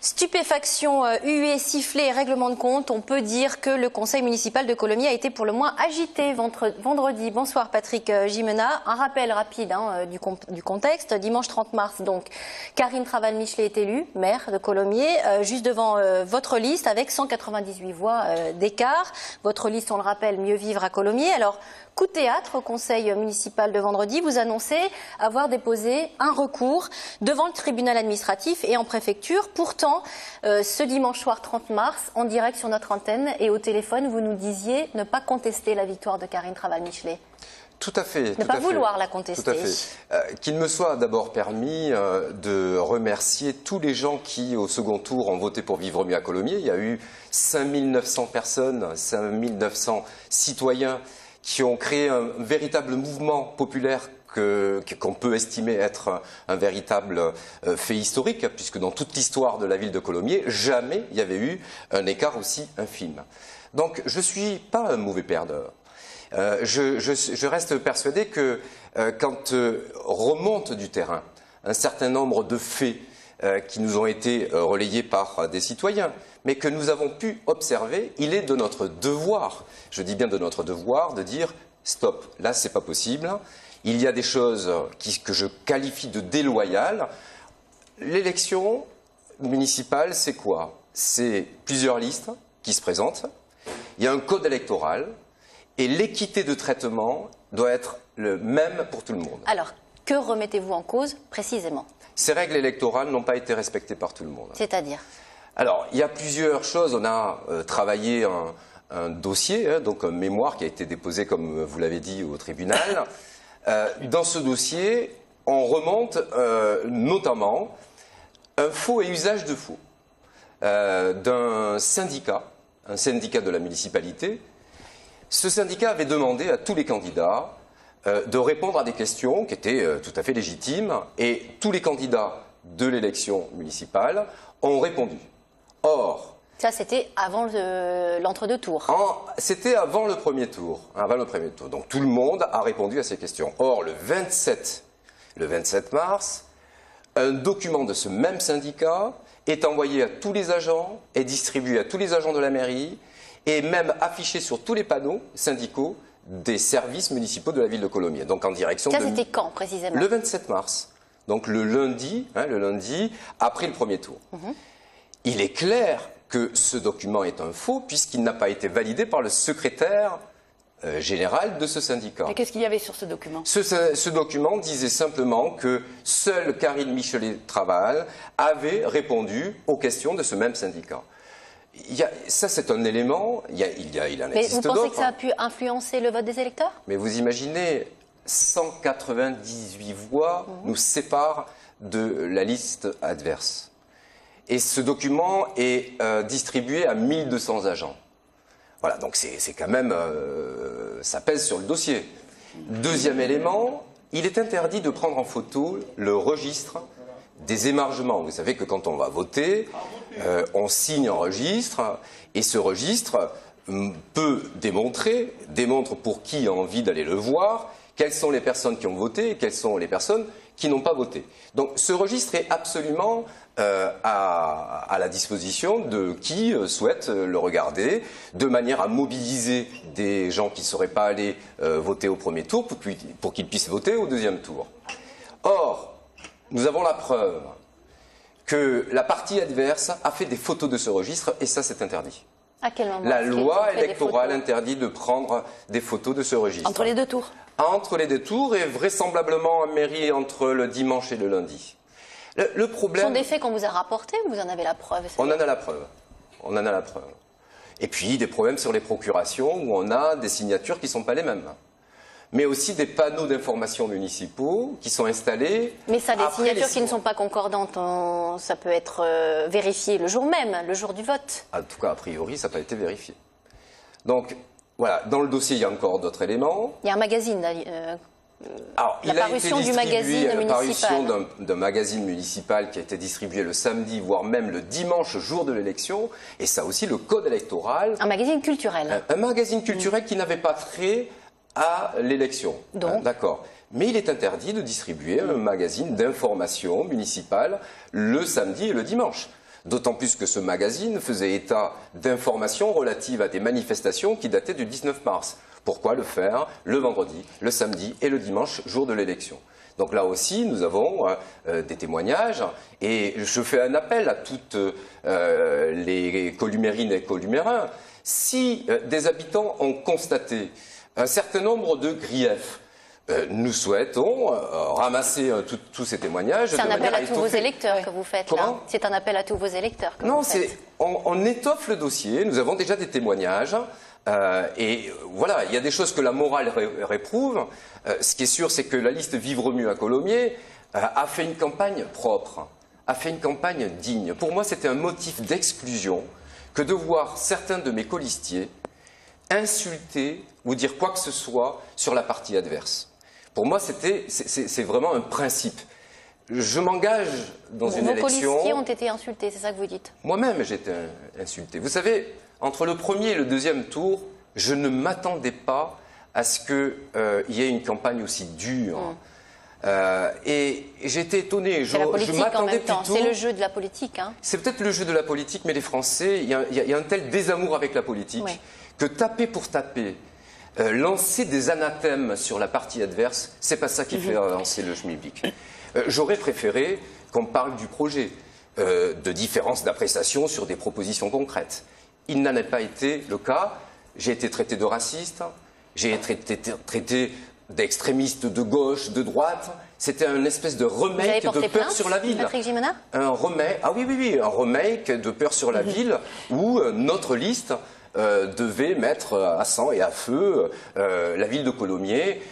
Stupéfaction, huée, sifflet et règlement de compte, on peut dire que le conseil municipal de Colomiers a été pour le moins agité vendredi. Bonsoir Patrick Gimena. Un rappel rapide du contexte. Dimanche 30 mars, donc, Karine Traval-Michelet est élue, maire de Colomiers, juste devant votre liste avec 198 voix d'écart. Votre liste, on le rappelle, Mieux vivre à Colomiers. Alors, coup de théâtre au conseil municipal de vendredi, vous annoncez avoir déposé un recours devant le tribunal administratif et en préfecture. Pourtant, ce dimanche soir 30 mars, en direct sur notre antenne et au téléphone, vous nous disiez ne pas contester la victoire de Karine Traval-Michelet. Tout à fait. Ne pas vouloir la contester. Tout à fait. Qu'il me soit d'abord permis de remercier tous les gens qui, au second tour, ont voté pour Vivre mieux à Colomiers. Il y a eu 5900 personnes, 5900 citoyens qui ont créé un véritable mouvement populaire qu'on peut estimer être un véritable fait historique, puisque dans toute l'histoire de la ville de Colomiers, jamais il y avait eu un écart aussi infime. Donc je ne suis pas un mauvais perdeur. Je reste persuadé que quand remonte du terrain un certain nombre de faits qui nous ont été relayés par des citoyens, mais que nous avons pu observer, il est de notre devoir, je dis bien de notre devoir, de dire stop, là c'est pas possible. Il y a des choses que je qualifie de déloyales. L'élection municipale, c'est quoi? C'est plusieurs listes qui se présentent. Il y a un code électoral et l'équité de traitement doit être le même pour tout le monde. Alors, que remettez-vous en cause précisément? Ces règles électorales n'ont pas été respectées par tout le monde. C'est-à-dire? Alors, il y a plusieurs choses. On a travaillé un dossier, donc un mémoire qui a été déposé, comme vous l'avez dit, au tribunal. Dans ce dossier, on remonte notamment un faux et usage de faux d'un syndicat, un syndicat de la municipalité. Ce syndicat avait demandé à tous les candidats de répondre à des questions qui étaient tout à fait légitimes et tous les candidats de l'élection municipale ont répondu. Or, ça, c'était avant l'entre-deux tours. C'était avant le premier tour. Donc tout le monde a répondu à ces questions. Or, le 27 mars, un document de ce même syndicat est envoyé à tous les agents, est distribué à tous les agents de la mairie et même affiché sur tous les panneaux syndicaux des services municipaux de la ville de Colomiers. Donc en direction ça, c'était quand précisément? Le 27 mars. Donc le lundi après le premier tour. Il est clair que ce document est un faux puisqu'il n'a pas été validé par le secrétaire général de ce syndicat. Mais qu'est-ce qu'il y avait sur ce document? Ce document disait simplement que seule Karine Michelet-Traval avait répondu aux questions de ce même syndicat. Ça, c'est un élément, il en Mais existe vous d'autres. pensez que ça a pu influencer le vote des électeurs? Mais vous imaginez, 198 voix nous séparent de la liste adverse. Et ce document est distribué à 1200 agents. Voilà, donc c'est quand même, ça pèse sur le dossier. Deuxième élément, il est interdit de prendre en photo le registre des émargements. Vous savez que quand on va voter, on signe un registre, et ce registre démontre pour qui a envie d'aller le voir, quelles sont les personnes qui ont voté et quelles sont les personnes qui n'ont pas voté. Donc ce registre est absolument à la disposition de qui souhaite le regarder, de manière à mobiliser des gens qui ne seraient pas allés voter au premier tour pour qu'ils puissent voter au deuxième tour. Or, nous avons la preuve que la partie adverse a fait des photos de ce registre et ça c'est interdit. À quel moment? La loi électorale interdit de prendre des photos de ce registre. Entre les deux tours? Entre les deux tours et vraisemblablement en mairie entre le dimanche et le lundi. Le problème... Ce sont des faits qu'on vous a rapportés ou vous en avez la preuve? On en a la preuve. On en a la preuve. Et puis des problèmes sur les procurations où on a des signatures qui ne sont pas les mêmes. Mais aussi des panneaux d'information municipaux qui sont installés... Mais ça, des signatures qui ne sont pas concordantes, ça peut être vérifié le jour même, le jour du vote. En tout cas, a priori, ça n'a pas été vérifié. Donc, voilà, dans le dossier, il y a encore d'autres éléments. Il y a un magazine, alors, il a été distribué, la parution d'un magazine municipal qui a été distribué le samedi, voire même le dimanche, jour de l'élection. Et ça aussi, le code électoral... Un magazine culturel. Un magazine culturel qui n'avait pas trait à l'élection. D'accord. Mais il est interdit de distribuer un magazine d'information municipale le samedi et le dimanche. D'autant plus que ce magazine faisait état d'informations relatives à des manifestations qui dataient du 19 mars. Pourquoi le faire le vendredi, le samedi et le dimanche, jour de l'élection? Donc là aussi, nous avons des témoignages et je fais un appel à toutes les columérines et columérins. Si des habitants ont constaté un certain nombre de griefs, nous souhaitons ramasser tous ces témoillages. C'est un appel à tous vos électeurs que vous faites là. C'est un appel à tous vos électeurs que vous faites. On étoffe le dossier, nous avons déjà des témoignages. Et voilà, il y a des choses que la morale réprouve. Ce qui est sûr, c'est que la liste Vivre mieux à Colomiers a fait une campagne propre, a fait une campagne digne. Pour moi, c'était un motif d'exclusion que de voir certains de mes colistiers insulter ou dire quoi que ce soit sur la partie adverse. Pour moi, c'est vraiment un principe. Je m'engage dans une élection... Vos colistiers ont été insultés, c'est ça que vous dites? Moi-même, j'ai été insulté. Vous savez, entre le premier et le deuxième tour, je ne m'attendais pas à ce qu'il y ait une campagne aussi dure. Et j'étais étonné. C'est la politique en même temps, c'est le jeu de la politique. Hein. C'est peut-être le jeu de la politique, mais les Français, il y a un tel désamour avec la politique que taper pour taper, lancer des anathèmes sur la partie adverse, c'est pas ça qui fait avancer le schmilblick. J'aurais préféré qu'on parle du projet, de différences d'appréciation sur des propositions concrètes. Il n'en a pas été le cas. J'ai été traité de raciste, j'ai été traité d'extrémiste de gauche, de droite. C'était un espèce de remake de Peur sur la ville. Patrick Gimena ? Un remake, un remake de Peur sur la ville où notre liste devait mettre à sang et à feu la ville de Colomiers,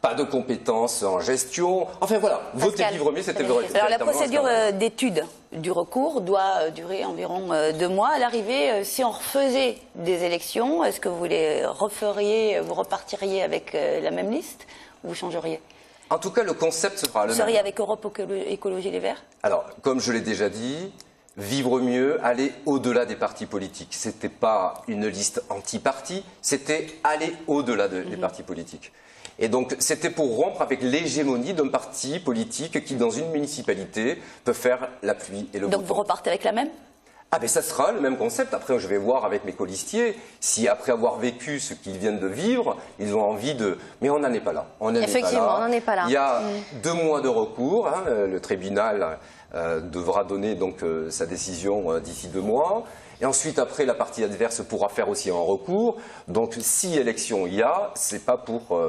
pas de compétences en gestion. Enfin voilà, voter Vivre mieux, c'était vrai. Alors la procédure d'étude du recours doit durer environ 2 mois. À l'arrivée, si on refaisait des élections, est-ce que vous les referiez, vous repartiriez avec la même liste ou vous changeriez? En tout cas, le concept sera le même. Vous seriez avec Europe Écologie Les Verts? Alors, comme je l'ai déjà dit, Vivre mieux, aller au-delà des partis politiques. Ce n'était pas une liste anti-parti, c'était aller au-delà des partis politiques. Et donc, c'était pour rompre avec l'hégémonie d'un parti politique qui, dans une municipalité, peut faire la pluie et le beau temps. Donc, vous repartez avec la même? Ah ben ça sera le même concept. Après, je vais voir avec mes colistiers si, après avoir vécu ce qu'ils viennent de vivre, ils ont envie de... Mais on n'en est pas là. Effectivement, on n'en est pas là. Il y a 2 mois de recours. Hein, le tribunal devra donner donc sa décision d'ici 2 mois. Et ensuite, après, la partie adverse pourra faire aussi un recours. Donc, si élection il y a, c'est pas pour